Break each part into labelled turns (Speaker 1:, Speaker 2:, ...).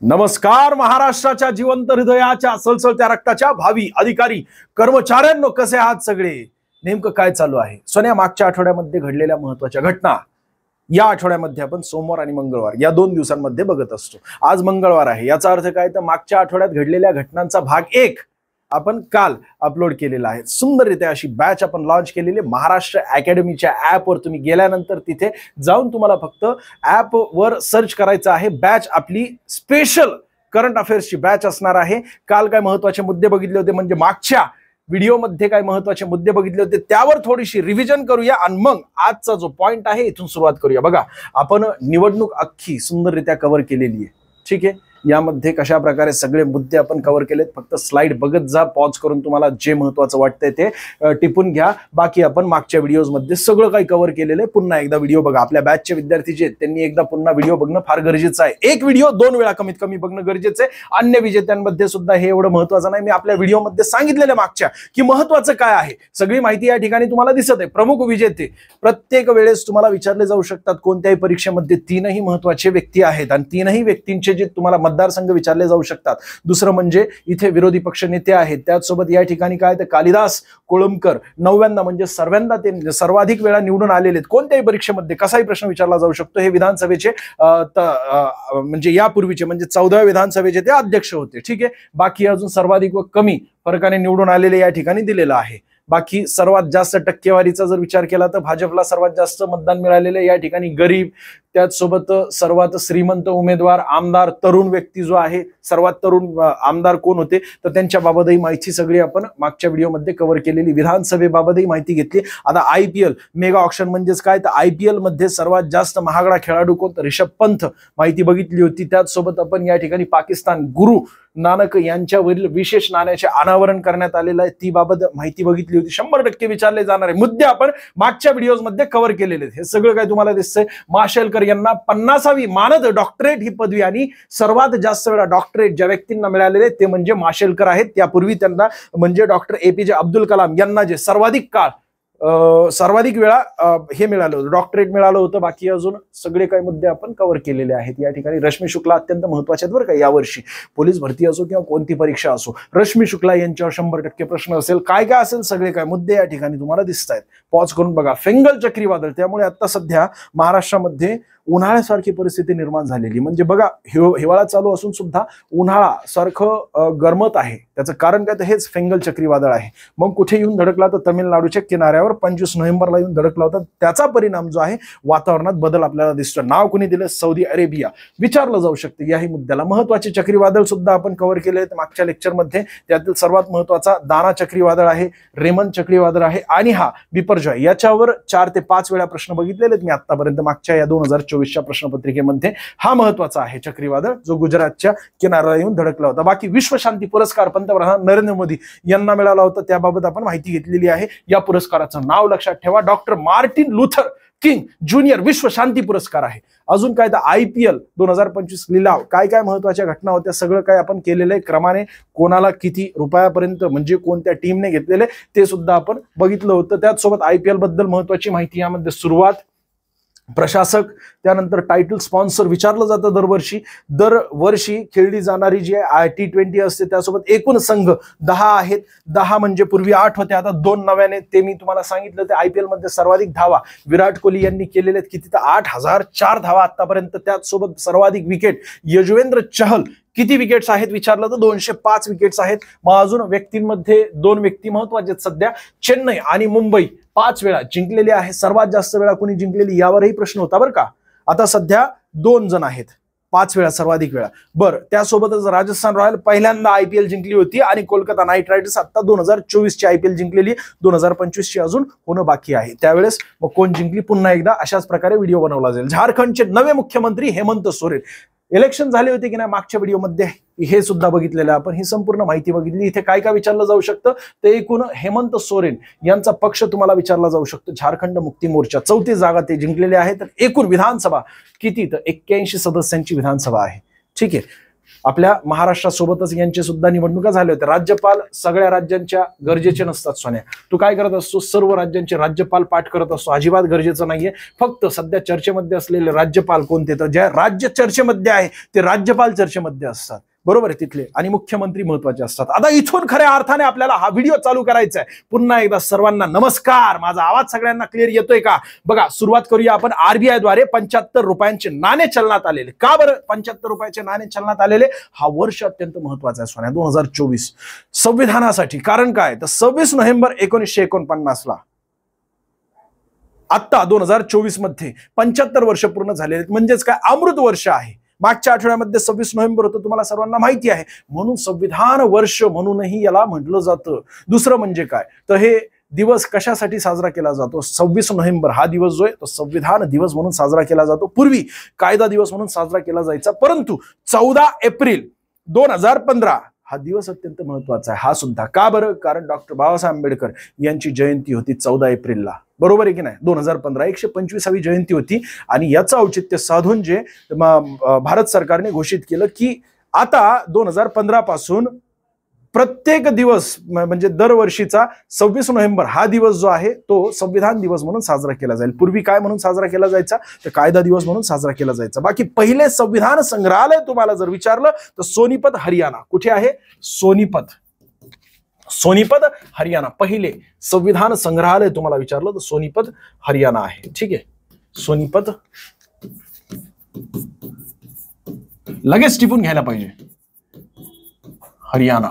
Speaker 1: नमस्कार महाराष्ट्राच्या जिवंत हृदयाच्या सळसळत्या रक्ताच्या भावी अधिकारी कर्मचाऱ्यांनो, कसे आहात सगळे? नेमकं काय चालू आहे? सोन्या, मागच्या आठवड्यामध्ये घडलेल्या महत्त्वाच्या घटना या आठवड्यामध्ये आपण सोमवार आणि मंगळवार या 2 दिवसांमध्ये बघत असतो. आज मंगळवार आहे, याचा अर्थ काय? तर मागच्या आठवड्यात घडलेल्या घटनांचा भाग 1 आपण काल अपलोड केलेला आहे. सुंदररित्या अशी बॅच आपण लॉन्च केलेली महाराष्ट्र अकॅडमीच्या ॲपवर. तुम्ही गेल्यानंतर तिथे जाऊन तुम्हाला फक्त ॲपवर सर्च करायचं आहे. बॅच आपली स्पेशल करंट अफेअर्सची बॅच असणार आहे. काल काय महत्त्वाचे मुद्दे बघितले होते, म्हणजे मागच्या व्हिडिओमध्ये काय महत्त्वाचे मुद्दे बघितले होते त्यावर थोडीशी रिव्हिजन करूया आणि मग आजचा जो पॉइंट आहे इथून सुरुवात करूया. बघा, आपण निवडणूक अख्खी सुंदररित्या कव्हर केलेली आहे. ठीक आहे, यामध्ये कशा प्रकारे सगळे मुद्दे आपण कव्हर केलेत. फक्त स्लाइड बघत जा, पॉज करून तुम्हाला जे महत्त्वाचं वाटतंय ते टिपून घ्या. बाकी आपण मागच्या व्हिडिओजमध्ये सगळं काही कव्हर केलेलं आहे. पुन्हा एकदा व्हिडिओ बघा. आपल्या बॅचचे विद्यार्थी जे त्यांनी एकदा पुन्हा व्हिडिओ बघणं फार गरजेचं आहे. एक व्हिडिओ 2 वेळा कमीत कमी बघणं गरजेचं आहे. अन्य विजेत्यांमध्ये सुद्धा हे एवढं महत्त्वाचं नाही. मी आपल्या व्हिडिओमध्ये सांगितलेलं मागच्या की महत्त्वाचं काय आहे. सगळी माहिती या ठिकाणी तुम्हाला दिसत आहे. प्रमुख विजेते प्रत्येक वेळेस तुम्हाला विचारले जाऊ शकतात कोणत्याही परीक्षेमध्ये. 3ही महत्त्वाचे व्यक्ती आहेत आणि 3ही व्यक्तींचे जे तुम्हाला मतदारसंघ विचारले जाऊ शकतात. दुसरं म्हणजे इथे विरोधी पक्ष नेते आहेत. त्याचसोबत या ठिकाणी काय तर कालिदास कोळंबकर 9व्यांदा म्हणजे सर्वाधिक वेळा निवडून आलेले आहेत. कोणत्याही परीक्षेमध्ये कसाही प्रश्न विचारला जाऊ शकतो. हे विधानसभेचे म्हणजे यापूर्वीचे म्हणजे 14व्या विधानसभेचे ते अध्यक्ष होते. ठीक आहे, बाकी अजून सर्वाधिक व कमी फरकाने निवडून आलेले या ठिकाणी दिलेलं आहे. बाकी सर्वात जास्त टक्केवारीचा जर विचार केला तर भाजपला सर्वात जास्त मतदान मिळालेले या ठिकाणी गरीब. त्याचसोबत सर्वात श्रीमंत उमेदवार आमदार तरुण व्यक्ती जो आहे, सर्वात तरुण आमदार कोण होते तर त्यांच्याबाबतही माहिती सगळी आपण मागच्या व्हिडिओमध्ये कव्हर केलेली. विधानसभेबाबतही माहिती घेतली. आता IPL मेगा ऑक्शन म्हणजेच काय तर IPL मध्ये सर्वात जास्त महागडा खेळाडू कोण तर ऋषभ पंत माहिती बघितली होती. त्याचसोबत आपण या ठिकाणी पाकिस्तान गुरु नानक यांच्यावरील विशेष नाण्याचे अनावरण करण्यात आलेलं आहे, ती बाबत माहिती बघितली होती. 100% विचारले जाणारे मुद्दे आपण मागच्या व्हिडिओमध्ये कव्हर केलेले आहेत. हे सगळं काय तुम्हाला दिसतंय. माशेलकर यांना 50वी मानद डॉक्टरेट ही पदवी आणि सर्वात जास्त वेळा डॉक्टरेट ज्या व्यक्तींना मिळालेले ते म्हणजे माशेलकर आहेत. त्यापूर्वी त्यांना म्हणजे डॉक्टर APJ अब्दुल कलाम यांना जे सर्वाधिक वेळा हे मिळालं होतं, डॉक्टरेट मिळालं होतं. बाकी अजून सगळे काही मुद्दे आपण कव्हर केलेले आहेत. या ठिकाणी रश्मी शुक्ला अत्यंत महत्त्वाचे आहेत बरं का. यावर्षी पोलीस भरती असो किंवा कोणती परीक्षा असो, रश्मी शुक्ला यांच्यावर 100% प्रश्न असेल. काय काय असेल सगळे काय मुद्दे या ठिकाणी तुम्हाला दिसत आहेत. पॉज करून बघा. फेंगल चक्रीवादळ, त्यामुळे आता सध्या महाराष्ट्रामध्ये उन्हाळ्यासारखी परिस्थिती निर्माण झालेली. म्हणजे बघा, हिवाळा चालू असून सुद्धा उन्हाळा सारखं गरमत आहे. त्याचं कारण काय तर हेच फेंगल चक्रीवादळ आहे. मग कुठे येऊन धडकला तर तमिळनाडूच्या किनाऱ्यावर 25 नोव्हेंबरला येऊन धडकला होता. त्याचा परिणाम जो आहे वातावरणात बदल आपल्याला दिसतो. नाव कोणी दिलं? Saudi Arabia. विचारलं जाऊ शकते याही मुद्द्याला. महत्त्वाचे चक्रीवादळ सुद्धा आपण कव्हर केले आहेत मागच्या लेक्चरमध्ये. त्यातील सर्वात महत्त्वाचा दाना चक्रीवादळ आहे, रेमन चक्रीवादळ आहे आणि हा बिपरजॉय. याच्यावर 4 ते 5 वेळा प्रश्न बघितलेले आहेत मी आतापर्यंत मागच्या या 2024च्या प्रश्नपत्रिकेमध्ये. हा महत्त्वाचा आहे चक्रीवादळ जो गुजरातच्या किनाऱ्याला येऊन धडकला होता. बाकी विश्व शांती पुरस्कार पंतप्रधान नरेंद्र मोदी यांना मिळाला होता, त्याबाबत आपण माहिती घेतलेली आहे. या पुरस्काराचं नाव लक्षात ठेवा, doctor Martin Luther king junior विश्व शांती पुरस्कार आहे. अजून काय तर IPL 2025 लिलाव, काय काय महत्त्वाच्या घटना होत्या सगळं काय आपण केलेलं आहे. क्रमाने कोणाला किती रुपयापर्यंत म्हणजे कोणत्या टीमने घेतलेले ते सुद्धा आपण बघितलं होतं. त्याचसोबत IPL बद्दल महत्त्वाची माहिती यामध्ये सुरुवात, प्रशासक, त्यानंतर टायटल स्पॉन्सर विचारलं जातं दरवर्षी खेळली जाणारी जी T20 असते. त्यासोबत एकूण संघ 10 आहेत. 10 म्हणजे पूर्वी 8 होते, आता 2 नव्याने. ते मी तुम्हाला सांगितलं ते IPL मध्ये सर्वाधिक धावा विराट कोहली यांनी केलेले आहेत. किती तर 8004 धावा आतापर्यंत. त्याचसोबत सर्वाधिक विकेट यजुवेंद्र चहल. किती विकेट्स आहेत विचारलं तर 205 विकेट्स आहेत. मग अजून व्यक्तींमध्ये 2 व्यक्ती महत्त्वाचे आहेत सध्या. चेन्नई आणि मुंबई 5 वेळा जिंकलेली आहे. सर्वात जास्त वेळा कोणी जिंकलेली यावरही प्रश्न होता बरं का. आता सध्या 2 जण आहेत 5 वेळा सर्वाधिक वेळा. बरं, त्यासोबतच राजस्थान रॉयल पहिल्यांदा IPL जिंकली होती आणि कोलकाता नाईट रायडर्स आता 2024ची IPL जिंकलेली. 2025ची अजून होणं बाकी आहे. त्यावेळेस मग कोण जिंकली पुन्हा एकदा अशाच प्रकारे व्हिडिओ बनवला जाईल. झारखंडचे नवे मुख्यमंत्री हेमंत सोरेन. इलेक्शन झाले होते की नाही मागच्या व्हिडिओमध्ये हे सुद्धा बघितलेलं आपण. ही संपूर्ण माहिती बघितली. इथे काय काय विचारलं जाऊ शकतं ते एकूण हेमंत सोरेन यांचा पक्ष तुम्हाला विचारला जाऊ शकतो. झारखंड मुक्ती मोर्चा 34 जागा ते जिंकलेले आहेत. तर एकूण विधानसभा किती तर 81 सदस्यांची विधानसभा आहे. ठीक आहे, आपल्या महाराष्ट्रासोबतच यांचे सुद्धा निवडणुका झाल्या होत्या. राज्यपाल सगळ्या राज्यांच्या गरजेचे नसतात सोन्या. तू काय करत असतो, सर्व राज्यांचे राज्यपाल पाठ करत असतो, अजिबात गरजेचं नाहीये. फक्त सध्या चर्चेमध्ये असलेले राज्यपाल कोणते, तर ज्या राज्य चर्चेमध्ये आहे ते राज्यपाल चर्चेमध्ये असतात, बरोबर आहे तिथले, आणि मुख्यमंत्री महत्वाचे असतात. आता इथून खऱ्या अर्थाने आपल्याला हा व्हिडिओ चालू करायचा आहे. पुन्हा एकदा सर्वांना नमस्कार. माझा आवाज सगळ्यांना क्लिअर येतोय का? बघा, सुरुवात करूया आपण. आरबीआय द्वारे 75 रुपयांचे नाणे चलनात आलेले. का बरं 75 रुपयाचे नाणे चलनात आलेले? हा वर्ष अत्यंत महत्वाचा आहे सोन्या, 2024 संविधानासाठी. कारण काय, तर 26 नोव्हेंबर 1949 ला आता 2024 मध्ये 75 वर्ष पूर्ण झालेले, म्हणजेच काय अमृत वर्ष आहे. मागच्या आठवड्यामध्ये 26 नोव्हेंबर होतं, तुम्हाला सर्वांना माहिती आहे, म्हणून संविधान वर्ष म्हणूनही याला म्हटलं जातं. दुसरं म्हणजे काय, तर हे दिवस कशासाठी साजरा केला जातो? 26 नोव्हेंबर हा दिवस जो आहे तो संविधान दिवस म्हणून साजरा केला जातो. पूर्वी कायदा दिवस म्हणून साजरा केला जायचा, परंतु 14 एप्रिल 2015 हा दिवस अत्यंत महत्वाचा आहे. हा सुद्धा का बरं? कारण डॉक्टर बाबासाहेब आंबेडकर यांची जयंती होती 14 एप्रिलला, बरोबर आहे की नाही? 2015 125वी जयंती होती. आणि याचं औचित्य साधून जे भारत सरकारने घोषित केलं की आता 2015 पासून प्रत्येक दिवस म्हणजे दरवर्षीचा 26 नोव्हेंबर हा दिवस जो आहे तो संविधान दिवस म्हणून साजरा केला जाईल. पूर्वी काय म्हणून साजरा केला जायचा, तर कायदा दिवस म्हणून साजरा केला जायचा. बाकी पहिले संविधान संग्रहालय तुम्हाला जर विचारलं तर सोनीपत हरियाणा. कुठे आहे? सोनीपत हरियाणा. पहिले संविधान संग्रहालय तुम्हाला विचारलं तर सोनीपत हरियाणा आहे. ठीक आहे, सोनीपत, लगेच टिपून घ्यायला पाहिजे, हरियाणा.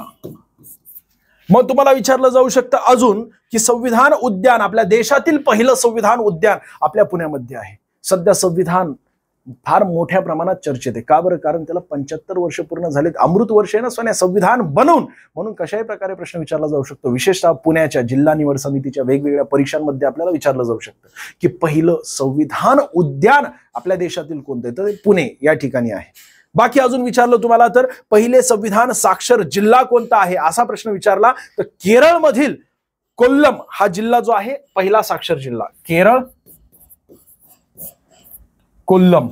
Speaker 1: मग तुम्हाला विचारलं जाऊ शकतं अजून की संविधान उद्यान, आपल्या देशातील पहिलं संविधान उद्यान आपल्या पुण्यामध्ये आहे. सध्या संविधान फार मोठ्या प्रमाणात चर्चेत आहे. का बरं? कारण त्याला 75 वर्ष पूर्ण झालेत. अमृत वर्ष आहे ना सोन्या संविधान बनवून. म्हणून कशाही प्रकारे प्रश्न विचारला जाऊ शकतो. विशेषतः पुण्याच्या जिल्हा निवड समितीच्या वेगवेगळ्या परीक्षांमध्ये आपल्याला विचारलं जाऊ शकतं की पहिलं संविधान उद्यान आपल्या देशातील कोणतं, तर पुणे या ठिकाणी आहे. बाकी अजून विचारलं तुम्हाला तर पहिले संविधान साक्षर जिल्हा कोणता आहे असा प्रश्न विचारला तर केरळमधील कोल्लम हा जिल्हा जो आहे पहिला साक्षर जिल्हा. केरळ, कोल्लम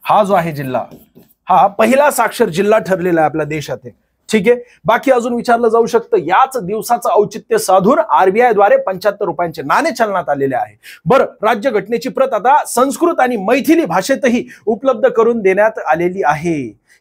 Speaker 1: हा जो आहे जिल्हा हा पहिला साक्षर जिल्हा ठरलेला आहे आपल्या देशात आहे. ठीक आहे. बाकी अजून विचारलं जाऊ शकतं याच दिवसाचं औचित्य साधून आरबीआय द्वारे 75 रुपयांचे नाणे चलनात आलेले आहे. बरं, राज्यघटनेची प्रत आता संस्कृत आणि मैथिली भाषेतही उपलब्ध करून देण्यात आलेली आहे.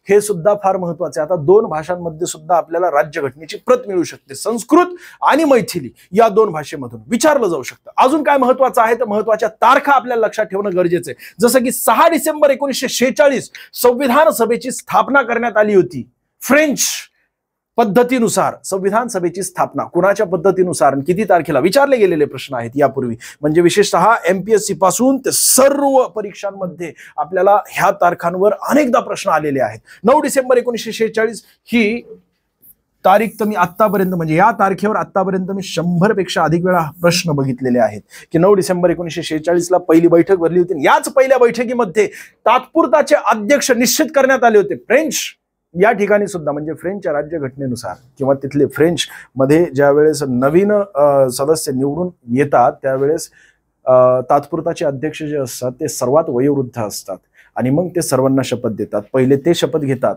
Speaker 1: हे सुद्धा फार महत्वाचे. आता 2 भाषांमध्ये सुद्धा आपल्याला राज्यघटनेची प्रत मिळू शकते, संस्कृत आणि मैथिली या 2 भाषेमधून. विचारलं जाऊ शकतं अजून काय महत्वाचं आहे तर महत्वाच्या तारखा आपल्याला लक्षात ठेवणं गरजेचं आहे. जसं की 6 डिसेंबर 1946 संविधान सभेची स्थापना करण्यात आली होती. फ्रेंच पद्धतीनुसार संविधान सभेची स्थापना कुणाच्या पद्धतीनुसार आणि किती तारखेला विचारले गेलेले प्रश्न आहेत यापूर्वी. म्हणजे विशेषतः एमपीएससी पासून ते सर्व परीक्षांमध्ये आपल्याला ह्या तारखांवर अनेकदा प्रश्न आलेले आहेत. 9 डिसेंबर 1946 ही तारीख तर मी आतापर्यंत म्हणजे या तारखेवर आतापर्यंत मी 100 पेक्षा अधिक वेळा प्रश्न बघितलेले आहेत की 9 डिसेंबर 1946 ला पहिली बैठक भरली होती. याच पहिल्या बैठकीमध्ये तात्पुरताचे अध्यक्ष निश्चित करण्यात आले होते. फ्रेंच या ठिकाणी सुद्धा म्हणजे फ्रेंचच्या राज्यघटनेनुसार किंवा तिथले फ्रेंच मध्ये ज्या वेळेस नवीन सदस्य निवडून येतात त्यावेळेस तात्पुरताचे अध्यक्ष जे असतात ते सर्वात वयोवृद्ध असतात आणि मग ते सर्वांना शपथ देतात. पहिले ते शपथ घेतात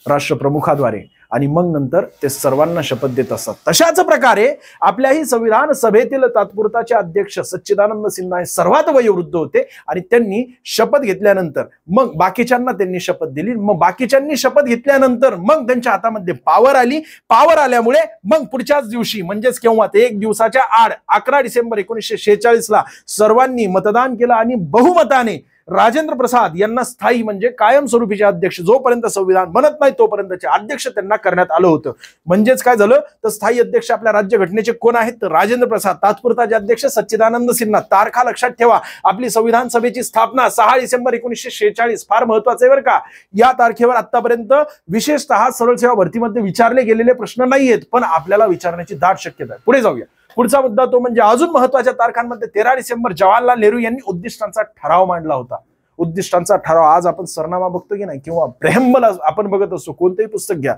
Speaker 1: राष्ट्रप्रमुखाद्वारे आणि मग नंतर ते सर्वांना शपथ देत असतात. तशाच प्रकारे आपल्याही संविधान सभेतील तात्पुरताचे अध्यक्ष सच्चिदानंद सिन्हा हे सर्वात वयोवृद्ध होते आणि त्यांनी शपथ घेतल्यानंतर मग बाकीच्यांना त्यांनी शपथ दिली. मग बाकीच्यांनी शपथ घेतल्यानंतर मग त्यांच्या हातामध्ये पॉवर आली. पॉवर आल्यामुळे मग पुढच्याच दिवशी म्हणजेच केव्हा ते 1 दिवसाच्या आड 11 डिसेंबर 1946 ला सर्वांनी मतदान केलं आणि बहुमताने राजेंद्र प्रसाद यांना स्थायी म्हणजे कायमस्वरूपीचे अध्यक्ष जोपर्यंत संविधान बनत नाही तोपर्यंतचे अध्यक्ष त्यांना करण्यात आलं होतं. म्हणजेच काय झालं तर स्थायी अध्यक्ष आपल्या राज्यघटनेचे कोण आहेत तर राजेंद्र प्रसाद, तात्पुरताचे अध्यक्ष सच्चिदानंद सिन्हा. तारखा लक्षात ठेवा. आपली संविधान सभेची स्थापना 6 डिसेंबर 1946 फार महत्वाचं आहे बरं का. या तारखेवर आतापर्यंत विशेषतः सरळ सेवा भरतीमध्ये विचारले गेलेले प्रश्न नाहीयेत पण आपल्याला विचारण्याची दाट शक्यता आहे. पुढे जाऊया. पुढचा मुद्दा तो म्हणजे अजून महत्वाच्या तारखांमध्ये 13 डिसेंबर जवाहरलाल नेहरू यांनी उद्दिष्टांचा ठराव मांडला होता. उद्दिष्टांचा ठराव आज आपण सरनामा बघतो की नाही किंवा प्रेमबल आपण बघत असतो. कोणतेही पुस्तक घ्या,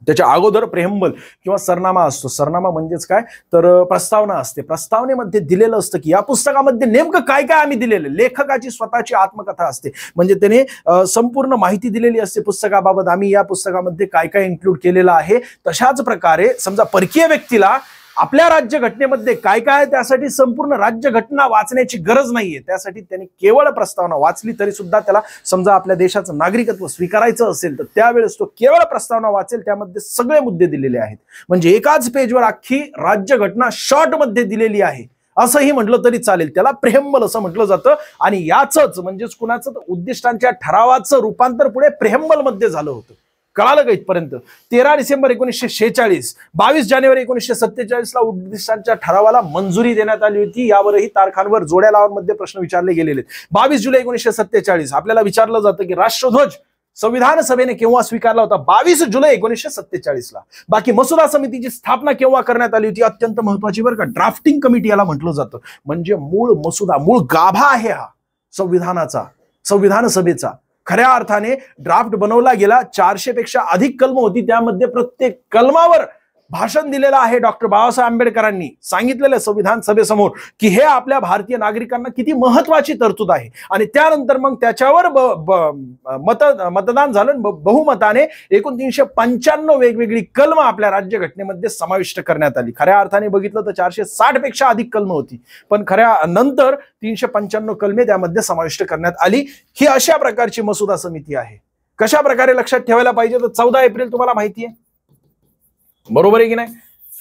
Speaker 1: त्याच्या अगोदर प्रेहंबल किंवा सरनामा असतो. सरनामा म्हणजेच काय तर प्रस्तावना असते. प्रस्तावनेमध्ये दिलेलं असतं की या पुस्तकामध्ये नेमकं काय काय आम्ही दिलेलं. लेखकाची स्वतःची आत्मकथा असते, म्हणजे त्याने संपूर्ण माहिती दिलेली असते पुस्तकाबाबत, आम्ही या पुस्तकामध्ये काय काय इन्क्लूड केलेलं आहे. तशाच प्रकारे समजा परकीय व्यक्तीला आपल्या राज्यघटनेमध्ये काय काय त्यासाठी संपूर्ण राज्यघटना वाचण्याची गरज नाहीये. त्यासाठी त्यांनी केवळ प्रस्तावना वाचली तरी सुद्धा त्याला समजा आपल्या देशाचं नागरिकत्व स्वीकारायचं असेल तर त्यावेळेस तो केवळ प्रस्तावना वाचेल. त्यामध्ये सगळे मुद्दे दिलेले आहेत. म्हणजे एकाच पेजवर अख्खी राज्यघटना शॉर्ट मध्ये दिलेली आहे असंही म्हटलं तरी चालेल. त्याला प्रेहंबल असं म्हटलं जातं. आणि याच म्हणजेच कुणाचं उद्दिष्टांच्या ठरावाचं रूपांतर पुढे प्रेहंबल मध्ये झालं होतं. कळालं का इथपर्यंत? 13 डिसेंबर 1946, 22 जानेवारी 1947 ला उद्दिष्टांच्या ठरावाला मंजुरी देण्यात आली होती. यावरही तारखांवर जोड्या लावून प्रश्न विचारले गेलेले. 22 जुलै 1947 आपल्याला विचारलं जातं की राष्ट्रध्वज संविधान सभेने केव्हा स्वीकारला होता? 22 जुलै 1947 ला. बाकी मसुदा समितीची स्थापना केव्हा करण्यात आली होती? अत्यंत महत्वाची बरं का, ड्राफ्टिंग कमिटी याला म्हटलं जातं. म्हणजे मूळ मसुदा, मूळ गाभा आहे हा संविधानाचा, संविधान सभेचा. खऱ्या अर्थाने ड्राफ्ट बनवला गेला. 400 पेक्षा अधिक कलम होती. त्यामध्ये प्रत्येक कलमावर भाषण दिलेलं आहे. डॉक्टर बाबासाहेब आंबेडकरांनी सांगितलेलं संविधान सभेसमोर की हे आपल्या भारतीय नागरिकांना किती महत्वाची तरतूद आहे. आणि त्यानंतर मग त्याच्यावर मतदान झालं. बहुमताने एकूण 395 वेगवेगळी कलम आपल्या राज्यघटनेमध्ये समाविष्ट करण्यात आली. खऱ्या अर्थाने बघितलं तर 460 पेक्षा अधिक कलम होती, पण खऱ्या नंतर 395 कलमे त्यामध्ये समाविष्ट करण्यात आली. ही अशा प्रकारची मसुदा समिती आहे. कशा प्रकारे लक्षात ठेवायला पाहिजे तर 14 एप्रिल तुम्हाला माहिती आहे, बरोबर आहे की नाही?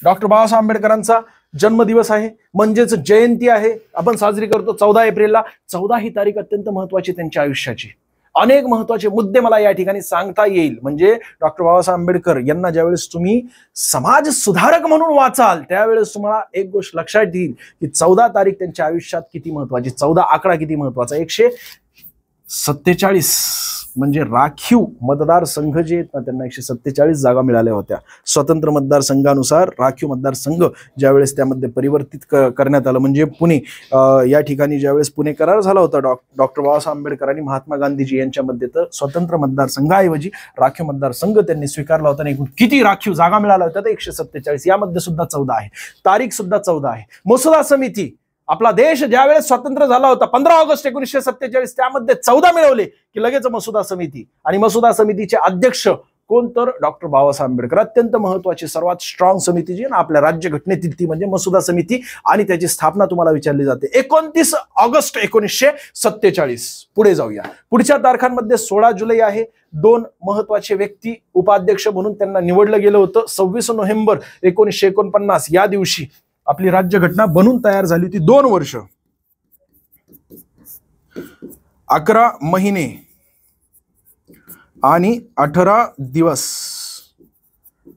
Speaker 1: डॉक्टर बाबासाहेब आंबेडकरांचा जन्मदिवस आहे, म्हणजेच जयंती आहे, आपण साजरी करतो 14 एप्रिलला. 14 ही तारीख अत्यंत महत्वाची त्यांच्या आयुष्याची. अनेक महत्वाचे मुद्दे मला या ठिकाणी सांगता येईल. म्हणजे डॉक्टर बाबासाहेब आंबेडकर यांना ज्यावेळेस तुम्ही समाज सुधारक म्हणून वाचाल त्यावेळेस तुम्हाला एक गोष्ट लक्षात येईल की 14 तारीख त्यांच्या आयुष्यात किती महत्वाची. 14 आकडा किती महत्वाचा. 147 म्हणजे राखीव मतदारसंघ जे आहेत ना त्यांना 147 जागा मिळाल्या होत्या. स्वतंत्र मतदारसंघानुसार राखीव मतदारसंघ ज्यावेळेस त्यामध्ये परिवर्तित करण्यात आलं, म्हणजे पुणे या ठिकाणी ज्यावेळेस पुणे करार झाला होता डॉक्टर बाबासाहेब आंबेडकर आणि महात्मा गांधीजी यांच्यामध्ये, तर स्वतंत्र मतदारसंघाऐवजी राखीव मतदारसंघ त्यांनी स्वीकारला होता. आणि एकूण किती राखीव जागा मिळाल्या होत्या तर 147. यामध्ये सुद्धा 14 आहे. तारीख सुद्धा 14 आहे. मसुदा समिती, आपला देश ज्यावेळेस स्वतंत्र झाला होता 15 ऑगस्ट 1947, त्यामध्ये 14 मिळवले की लगेच मसुदा समिती. आणि मसुदा समितीचे अध्यक्ष कोण तर डॉक्टर बाबासाहेब आंबेडकर. अत्यंत महत्वाची सर्वात स्ट्रॉंग समिती जी ना आपल्या राज्यघटनेतील ती म्हणजे मसुदा समिती. आणि त्याची स्थापना तुम्हाला विचारली जाते 29 ऑगस्ट 1947. पुढे जाऊया. पुढच्या तारखांमध्ये 16 जुलै आहे. 2 महत्वाचे व्यक्ती उपाध्यक्ष म्हणून त्यांना निवडलं गेलं होतं. 26 नोव्हेंबर 1949 या दिवशी आपली राज्यघटना बनून तयार झाली होती. 2 वर्ष 11 महिने आणि 18 दिवस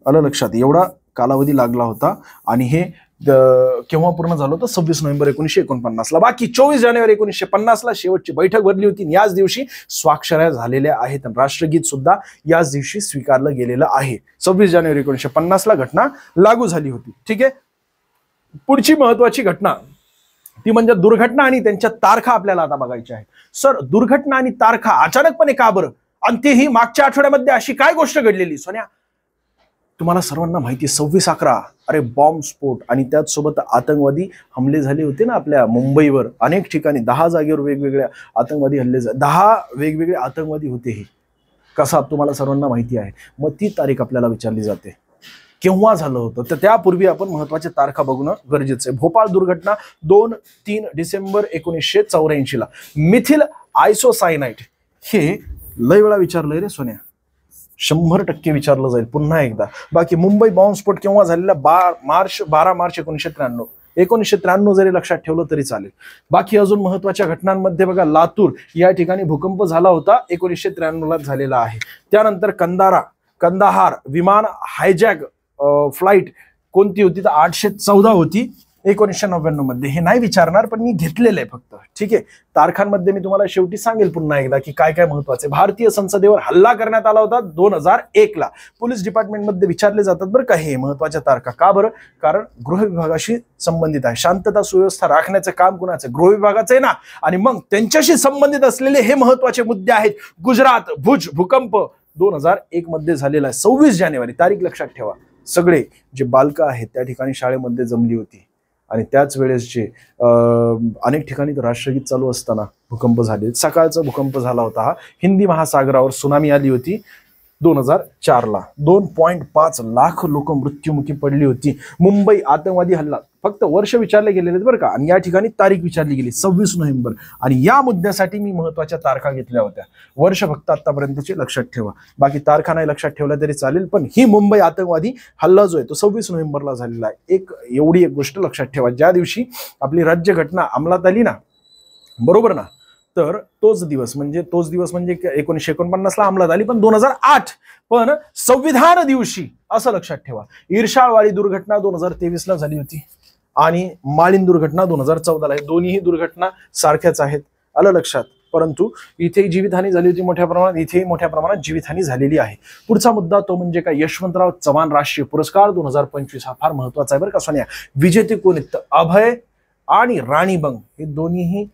Speaker 1: आलं लक्षात, एवढा कालावधी लागला होता. आणि हे केव्हा पूर्ण झालं होतं? 26 नोव्हेंबर 1949 ला. बाकी 24 जानेवारी 1950 ला शेवटची बैठक भरली होती. याच दिवशी स्वाक्षऱ्या झालेल्या आहेत. राष्ट्रगीत सुद्धा याच दिवशी स्वीकारलं गेलेलं आहे. 26 जानेवारी 1950 ला घटना लागू झाली होती. ठीक आहे. पुढची महत्वाची घटना ती म्हणजे दुर्घटना आणि त्यांच्या तारखा आपल्याला आता बघायच्या आहेत. सर, दुर्घटना आणि तारखा अचानकपणे का बरं? आणि तेही मागच्या आठवड्यामध्ये अशी काय गोष्ट घडलेली? सोन्या, तुम्हाला सर्वांना माहिती 26/11 अरे बॉम्बस्फोट आणि त्याचसोबत आतंकवादी हमले झाले होते ना आपल्या मुंबईवर. अनेक ठिकाणी 10 जागेवर वेगवेगळ्या आतंकवादी हल्ले 10 वेगवेगळे आतंकवादी होते. हे कसा तुम्हाला सर्वांना माहिती आहे. मग ती तारीख आपल्याला विचारली जाते केव्हा झालं होतं. तर त्यापूर्वी आपण महत्वाच्या तारखा बघणं गरजेचं आहे. भोपाळ दुर्घटना 2-3 डिसेंबर 1984 ला. मिथिल आयसोसायनाइट हे लय वेळा विचारलंय रे सोन्या, 100% विचारलं जाईल पुन्हा एकदा. बाकी मुंबई बॉम्बस्फोट केव्हा झालेला? 12 मार्च 1993. 1993 जरी लक्षात ठेवलं तरी चालेल. बाकी अजून महत्वाच्या घटनांमध्ये बघा, लातूर या ठिकाणी भूकंप झाला होता 1993 ला झालेला आहे. त्यानंतर कंदाहार विमान हायजॅक फ्लाईट कोणती होती तर 814 होती 1999 मध्ये. हे नाही विचारणार पण मी घेतलेलं आहे फक्त. ठीक आहे. तारखांमध्ये मी तुम्हाला शेवटी सांगेल पुन्हा एकदा की काय काय महत्वाचे. भारतीय संसदेवर हल्ला करण्यात आला होता 2001 ला. पोलीस डिपार्टमेंटमध्ये विचारले जातात बरं का हे महत्वाच्या तारखा. का बरं? कारण गृह विभागाशी संबंधित आहे. शांतता सुव्यवस्था राखण्याचं काम कुणाचं? गृह विभागाचं आहे ना. आणि मग त्यांच्याशी संबंधित असलेले हे महत्वाचे मुद्दे आहेत. गुजरात भुज भूकंप 2001 मध्ये झालेला आहे. 26 जानेवारी तारीख लक्षात ठेवा. सगळे जे बालकं आहेत त्या ठिकाणी शाळेमध्ये जमली होती आणि त्याच वेळेस जे अनेक ठिकाणी राष्ट्रगीत चालू असताना भूकंप झाले. सकाळचा भूकंप झाला होता हा. हिंदी महासागरावर सुनामी आली होती 2004ला. 2.5 लाख लोक मृत्युमुखी पडली होती. मुंबई आतंकवादी हल्ला, फक्त वर्ष विचारले गेलेले बरं का, आणि या ठिकाणी तारीख विचारली गेली 26 नोव्हेंबर. आणि या मुद्द्यासाठी मी महत्वाच्या तारखा घेतल्या होत्या. वर्ष फक्त आतापर्यंतचे लक्षात ठेवा, बाकी तारखा नाही लक्षात ठेवल्या तरी चालेल, पण ही मुंबई आतंकवादी हल्ला जो आहे तो 26 नोव्हेंबरला झालेला आहे. एवढी एक गोष्ट लक्षात ठेवा, ज्या दिवशी आपली राज्यघटना अंमलात आली ना, बरोबर ना, तर तोच दिवस म्हणजे 1949ला अंमलात आली, पण 2008 पण संविधान दिवशी, असं लक्षात ठेवा. ईर्षाळवाडी दुर्घटना 2023ला झाली होती आणि माळीण दुर्घटना 2014ला आहे. दोन्ही दुर्घटना सारख्याच आहेत, आलं लक्षात. परंतु इथे जीवितहानी झाली होती मोठ्या प्रमाणात, इथेही मोठ्या प्रमाणात जीवितहानी झालेली आहे. पुढचा मुद्दा तो म्हणजे काय, यशवंतराव चव्हाण राष्ट्रीय पुरस्कार 2025 हा फार महत्वाचा आहे बरं का सोनिया. विजेते कोण आहेत? अभय आणि राणी बंग हे दोन्हीही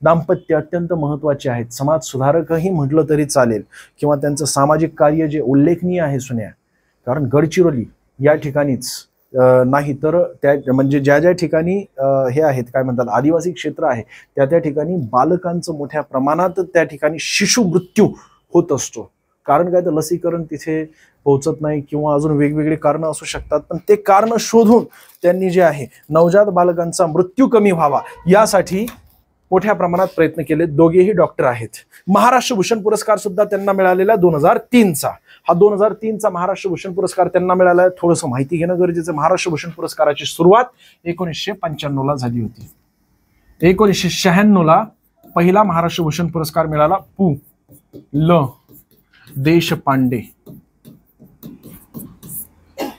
Speaker 1: दाम्पत्य अत्यंत महत्वाचे आहेत. समाज सुधारकही म्हटलं तरी चालेल, किंवा त्यांचं सामाजिक कार्य जे उल्लेखनीय आहे सोन्या. कारण गडचिरोली या ठिकाणीच नाही तर त्या म्हणजे ज्या ज्या ठिकाणी हे आहेत काय म्हणतात आदिवासी क्षेत्र आहे त्या ठिकाणी बालकांचं मोठ्या प्रमाणात त्या ठिकाणी शिशु मृत्यू होत असतो. कारण काय तर लसीकरण तिथे पोहोचत नाही किंवा अजून वेगवेगळी कारणं असू शकतात, पण ते कारण शोधून त्यांनी जे आहे नवजात बालकांचा मृत्यू कमी व्हावा यासाठी मोठ्या प्रमाणात प्रयत्न केले. दोघेही डॉक्टर आहेत. महाराष्ट्र भूषण पुरस्कार सुद्धा त्यांना मिळालेला 2003चा. हा 2003चा महाराष्ट्र भूषण पुरस्कार त्यांना मिळाला आहे. थोडंसं माहिती घेणं गरजेचं. महाराष्ट्र भूषण पुरस्काराची सुरुवात 1995ला झाली होती. 1996ला पहिला महाराष्ट्र भूषण पुरस्कार मिळाला पु ल देशपांडे,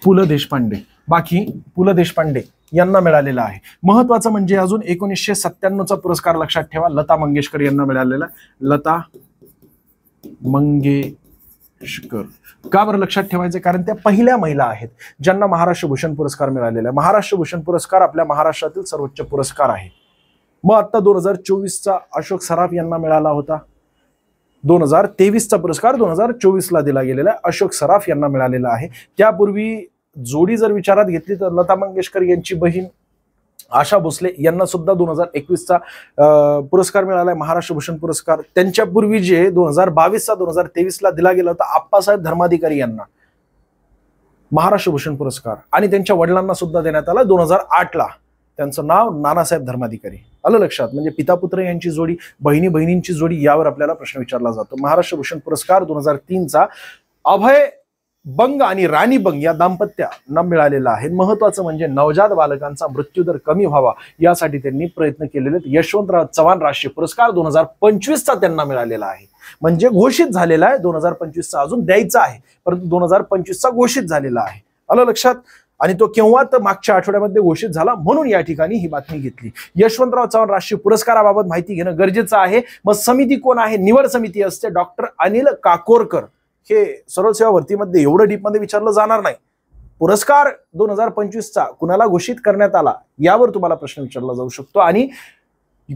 Speaker 1: पु ल देशपांडे. बाकी पु ल देशपांडे यांना मिळालेला आहे. महत्वाचं म्हणजे अजून 1997चा पुरस्कार लक्षात ठेवा, लता मंगेशकर यांना मिळालेला. लता मंगेशकर का बरं लक्षात ठेवायचं? कारण त्या पहिल्या महिला आहेत ज्यांना महाराष्ट्र भूषण पुरस्कार मिळालेला आहे. महाराष्ट्र भूषण पुरस्कार आपल्या महाराष्ट्रातील सर्वोच्च पुरस्कार आहे. मग आता 2024चा अशोक सराफ यांना मिळाला होता. 2023चा पुरस्कार 2024ला दिला गेलेला आहे. अशोक सराफ यांना मिळालेला आहे. त्यापूर्वी जोडी जर विचारात घेतली तर लता मंगेशकर यांची बहीण आशा भोसले यांना सुद्धा 2021चा पुरस्कार मिळाला आहे महाराष्ट्र भूषण पुरस्कार. त्यांच्यापूर्वी जे 2022चा 2023ला दिला गेला होता आप्पासाहेब धर्माधिकारी यांना महाराष्ट्र भूषण पुरस्कार, आणि त्यांच्या वडिलांना सुद्धा देण्यात आला 2008ला. त्यांचं नाव नानासाहेब धर्माधिकारी. आलं लक्षात. म्हणजे पिता पुत्र यांची जोडी, बहिणी बहिणींची जोडी, यावर आपल्याला प्रश्न विचारला जातो. महाराष्ट्र भूषण पुरस्कार 2003चा अभय बंग आणि राणी बंग या दाम्पत्यांना मिळालेला आहे. महत्वाचं म्हणजे नवजात बालकांचा मृत्यूदर कमी व्हावा यासाठी त्यांनी प्रयत्न केलेले. यशवंतराव चव्हाण राष्ट्रीय पुरस्कार 2025चा त्यांना मिळालेला आहे. म्हणजे घोषित झालेला आहे. 2025चा अजून द्यायचा आहे, परंतु 2025चा घोषित झालेला आहे. आलं लक्षात. आणि तो केव्हा तर मागच्या आठवड्यामध्ये घोषित झाला, म्हणून या ठिकाणी ही बातमी घेतली. यशवंतराव चव्हाण राष्ट्रीय पुरस्काराबाबत माहिती घेणं गरजेचं आहे. मग समिती कोण आहे? निवड समिती असते. डॉक्टर अनिल काकोरकर. हे सरळ सेवा भरतीमध्ये एवढं डीपमध्ये विचारलं जाणार नाही. पुरस्कार 2025चा कुणाला घोषित करण्यात आला यावर तुम्हाला प्रश्न विचारला जाऊ शकतो, आणि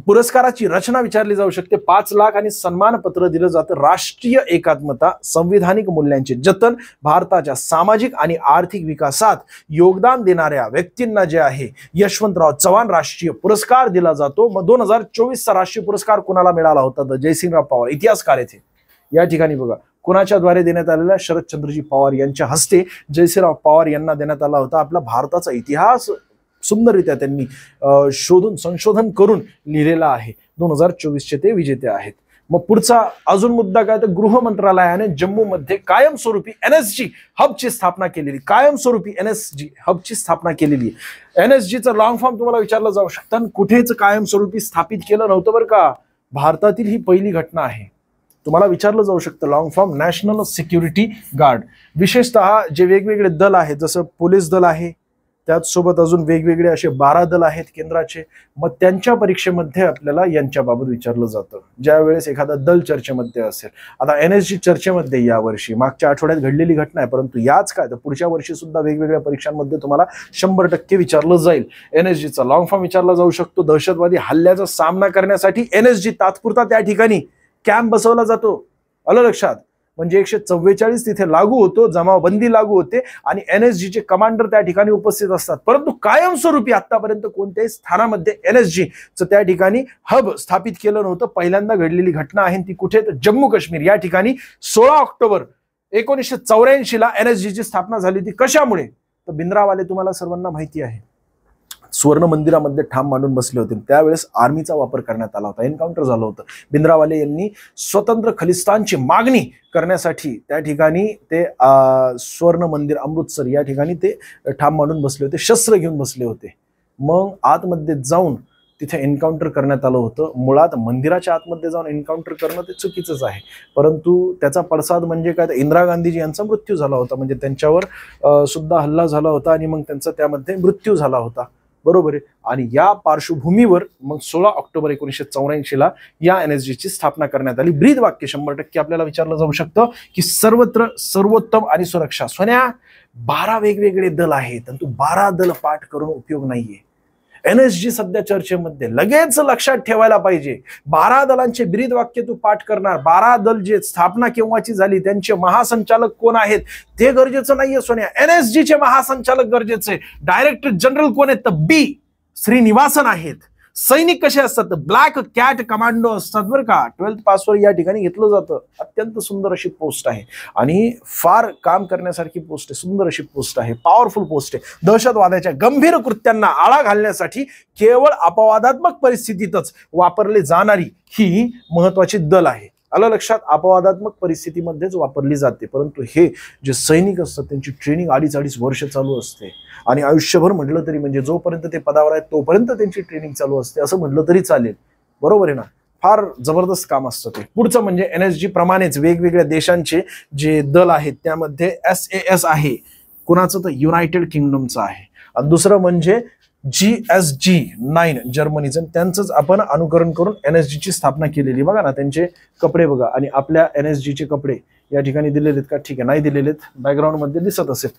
Speaker 1: पुरस्काराची रचना विचारली जाऊ शकते. 5 लाख आणि सन्मानपत्र दिलं जातं. राष्ट्रीय एकात्मता, संविधानिक मूल्यांचे जतन, भारताच्या सामाजिक आणि आर्थिक विकासात योगदान देणाऱ्या व्यक्तींना जे आहे यशवंतराव चव्हाण राष्ट्रीय पुरस्कार दिला जातो. मग 2024चा राष्ट्रीय पुरस्कार कुणाला मिळाला होता? तर जयसिंगराव पवार, इतिहासकार येथे या ठिकाणी बघा कुणाच्या द्वारे देण्यात आलेला? शरदचंद्रजी पवार यांच्या हस्ते जयसिंगराव पवार यांना देण्यात आला होता. आपला भारताचा इतिहास सुंदररित्या त्यांनी शोधून संशोधन करून लिहिलेला आहे. 2024चे ते विजेते आहेत. मग पुढचा अजून मुद्दा काय तर गृह मंत्रालयाने जम्मूमध्ये कायमस्वरूपी NSG हबची स्थापना केलेली. कायमस्वरूपी NSG हबची स्थापना केलेली. NSGचं लॉंग फॉर्म तुम्हाला विचारलं जाऊ शकतं. कुठेच कायमस्वरूपी स्थापित केलं नव्हतं बरं का. भारतातील ही पहिली घटना आहे. तुम्हाला विचारलं जाऊ शकतं long form national security guard. विशेषतः जे वेगवेगळे दल आहेत, जसं पोलीस दल आहे, त्याचसोबत अजून वेगवेगळे असे 12 दल आहेत केंद्राचे. मग त्यांच्या परीक्षेमध्ये आपल्याला यांच्याबाबत विचारलं जातं ज्या वेळेस एखादा दल चर्चेमध्ये असेल. आता NSG चर्चेमध्ये यावर्षी मागच्या आठवड्यात घडलेली घटना आहे, परंतु याच काय तर पुढच्या वर्षी सुद्धा वेगवेगळ्या परीक्षांमध्ये तुम्हाला 100% विचारलं जाईल. NSGचा लॉंग फॉर्म विचारला जाऊ शकतो. दहशतवादी हल्ल्याचा सामना करण्यासाठी NSG तात्पुरता त्या ठिकाणी कॅम्प बसवला जातो. आलं लक्षात. म्हणजे 144 तिथे लागू होतो, जमावबंदी लागू होते आणि NSGचे कमांडर त्या ठिकाणी उपस्थित असतात. परंतु कायमस्वरूपी आतापर्यंत कोणत्याही स्थानामध्ये NSGचं त्या ठिकाणी हब स्थापित केलं नव्हतं. पहिल्यांदा घडलेली घटना आहे ती कुठे, तर जम्मू काश्मीर या ठिकाणी 16 ऑक्टोबर 1984 ला NSGची स्थापना झाली होती. कशामुळे, तर भिंद्रावाले तुम्हाला सर्वांना माहिती आहे सुवर्ण मंदिरामध्ये ठाम मांडून बसले होते. त्यावेळेस आर्मीचा वापर करण्यात आला होता, एन्काउंटर झालं होतं. भिंद्रावाले यांनी स्वतंत्र खलिस्तानची मागणी करण्यासाठी त्या ठिकाणी ते सुवर्ण मंदिर अमृतसर या ठिकाणी ते ठाम मांडून बसले होते, शस्त्र घेऊन बसले होते. मग आतमध्ये जाऊन तिथे एन्काउंटर करण्यात आलं होतं. मुळात मंदिराच्या आतमध्ये जाऊन एन्काउंटर करणं ते चुकीचंच आहे, परंतु त्याचा पडसाद म्हणजे काय, तर इंदिरा गांधीजी यांचा मृत्यू झाला होता, म्हणजे त्यांच्यावर सुद्धा हल्ला झाला होता आणि मग त्यांचा त्यामध्ये मृत्यू झाला होता. बरोबर आहे. आणि या पार्श्वभूमीवर मग 16 ऑक्टोबर 1984 ला या NSGची स्थापना करण्यात आली. ब्रीद वाक्य 100% आपल्याला विचारलं जाऊ शकतं की सर्वत्र सर्वोत्तम आणि सुरक्षा. सोन्या 12 वेगवेगळे दल आहेत आणि तू 12 दल पाठ करून उपयोग नाहीये. NSG सध्या चर्चेमध्ये, लगेच लक्षात ठेवायला पाहिजे. 12 दलांचे ब्रीद वाक्य तू पाठ करणार. 12 दल जे स्थापना केव्हाची झाली, त्यांचे महासंचालक कोण आहेत ते गरजेचं नाहीये सोन्या. NSGचे महासंचालक गरजेचे. डायरेक्टर जनरल कोण आहेत, तर B श्रीनिवासन आहेत. सैनिक कसे असतात, तर ब्लॅक कॅट कमांडो असतात बरं का. 12th पासवर या ठिकाणी घेतलं जातं. अत्यंत सुंदर अशी पोस्ट आहे आणि फार काम करण्यासारखी पोस्ट आहे, सुंदर अशी पोस्ट आहे, पॉवरफुल पोस्ट आहे. दहशतवादाच्या गंभीर कृत्यांना आळा घालण्यासाठी केवळ अपवादात्मक परिस्थितीतच वापरली जाणारी ही महत्वाची दल आहे. आलं लक्षात, अपवादात्मक परिस्थितीमध्येच वापरली जाते. परंतु हे जे सैनिक असतात त्यांची ट्रेनिंग 2.5 वर्ष चालू असते आणि आयुष्यभर म्हटलं तरी, म्हणजे जोपर्यंत ते पदावर आहेत तोपर्यंत त्यांची ट्रेनिंग चालू असते असं म्हटलं तरी चालेल. बरोबर आहे ना. फार जबरदस्त काम असतं ते. पुढचं म्हणजे NSG प्रमाणेच वेगवेगळ्या देशांचे जे दल आहेत त्यामध्ये SAS आहे. कुणाचं, तर युनायटेड किंगडमचं आहे. आणि दुसरं म्हणजे GSG-9 जर्मनीचं, त्यांचंच आपण अनुकरण करून NSGची स्थापना केलेली. बघा ना त्यांचे कपडे बघा आणि आपल्या NSGचे कपडे या ठिकाणी दिलेले का, ठीक आहे नाही दिलेले, बॅकग्राऊंड मध्ये दिसत असेल,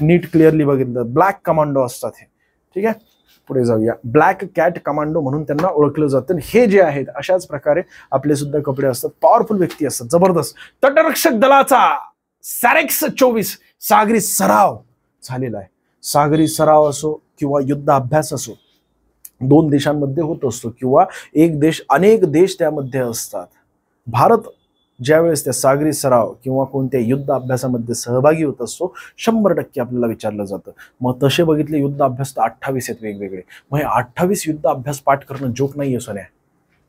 Speaker 1: नीट क्लिअरली बघितलं. ब्लॅक कमांडो असतात हे, ठीक आहे. पुढे जाऊया. ब्लॅक कॅट कमांडो म्हणून त्यांना ओळखलं जातं. हे जे आहेत अशाच प्रकारे आपले सुद्धा कपडे असतात. पॉवरफुल व्यक्ती असतात, जबरदस्त. तटरक्षक दलाचा सॅरेक्स 24 सागरी सराव झालेला आहे. सागरी सराव असो किंवा युद्ध अभ्यास असो, 2 देशांमध्ये होत असतो किंवा एक देश अनेक देश त्यामध्ये असतात. भारत ज्यावेळेस त्या सागरी सराव किंवा कोणत्या युद्ध अभ्यासामध्ये सहभागी होत असतो 100% आपल्याला विचारलं जातं. मग तसे बघितले युद्ध अभ्यास तर 28 आहेत वेगवेगळे. मग हे 28 युद्ध अभ्यास पाठ करणं जोक नाहीये सोन्या.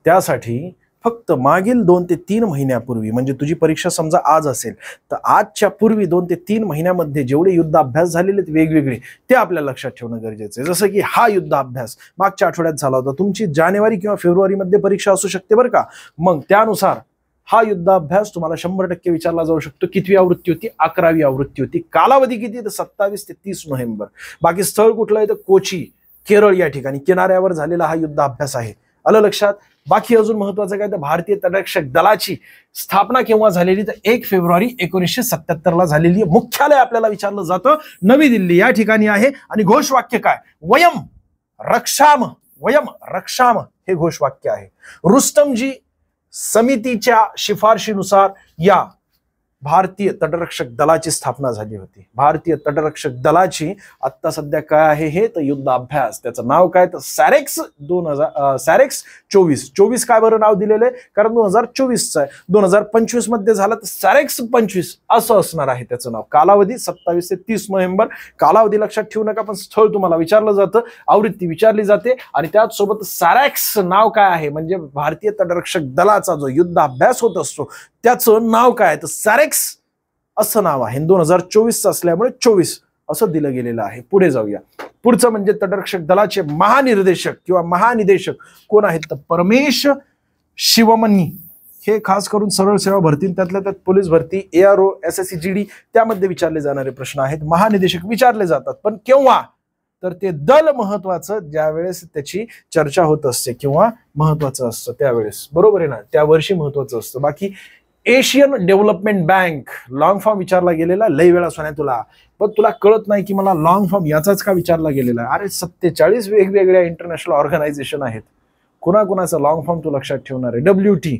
Speaker 1: त्यासाठी फक्त मागील 2 ते 3 महिन्यापूर्वी, म्हणजे तुझी परीक्षा समजा आज असेल तर आजच्या पूर्वी 2 ते 3 महिन्यामध्ये जेवढे युद्ध अभ्यास झालेले आहेत वेगवेगळे ते आपल्याला लक्षात ठेवणं गरजेचं आहे. जसं की हा युद्ध अभ्यास मागच्या आठवड्यात झाला होता. तुमची जानेवारी किंवा फेब्रुवारीमध्ये परीक्षा असू शकते बरं का. मग त्यानुसार हा युद्ध अभ्यास तुम्हाला 100% विचारला जाऊ शकतो. कितवी आवृत्ती होती, 11वी आवृत्ती होती. कालावधी किती, तर 27 ते 30 नोव्हेंबर. बाकी स्थळ कुठलं आहे, तर कोची केरळ या ठिकाणी किनाऱ्यावर झालेला हा युद्ध अभ्यास आहे. आलं लक्षात. बाकी अजून महत्वाचं काय, तर भारतीय तटरक्षक दलाची स्थापना केव्हा झालेली, तर 1 फेब्रुवारी 1977 ला झालेली. मुख्यालय आपल्याला विचारलं जातं नवी दिल्ली या ठिकाणी आहे. आणि घोषवाक्य काय, वयम रक्षाम हे घोषवाक्य आहे. रुस्तमजी समितीच्या शिफारशीनुसार या भारतीय तटरक्षक दलाची स्थापना झाली होती. भारतीय तटरक्षक दलाची आता सध्या काय आहे हे, तर युद्ध अभ्यास, त्याचं नाव काय, तर सॅरेक्स 24 काय बरं नाव दिलेलं आहे, कारण 2024चं आहे. 2025 मध्ये झालं तर सॅरेक्स 25 असं असणार आहे त्याचं नाव. कालावधी 27 ते 30 नोव्हेंबर. कालावधी लक्षात ठेवू नका, पण स्थळ तुम्हाला विचारलं जातं, आवृत्ती विचारली जाते आणि त्याचसोबत सॅरेक्स नाव काय आहे, म्हणजे भारतीय तटरक्षक दलाचा जो युद्ध अभ्यास होत असतो त्याचं नाव काय, तर सॅरेक्स असं नाव आहे. 2024 असल्यामुळे 24 असं दिलं गेलेलं आहे. पुढे जाऊया. पुढचं म्हणजे तटरक्षक दलाचे महानिर्देशक किंवा महानिदेशक कोण आहेत, तर परमेश शिवमनी. हे खास करून सरळ सेवा भरती, त्यातल्या त्यात पोलीस भरती, ARO, SSC GD त्यामध्ये विचारले जाणारे प्रश्न आहेत. महानिदेशक विचारले जातात, पण केव्हा, तर ते दल महत्वाचं ज्यावेळेस त्याची चर्चा होत असते किंवा महत्वाचं असतं त्यावेळेस. बरोबर आहे ना, त्या वर्षी महत्वाचं असतं. बाकी Asian development bank long form विचारला गेलेला लई वेळा सोन्या तुला, पण तुला कळत नाही की मला लॉंग फॉर्म याचाच का विचारला गेलेला आहे. अरे 47 वेगवेगळ्या इंटरनॅशनल ऑर्गनायझेशन आहेत. कुणाकुणाचा लॉंग फॉर्म तू लक्षात ठेवणार आहे. WT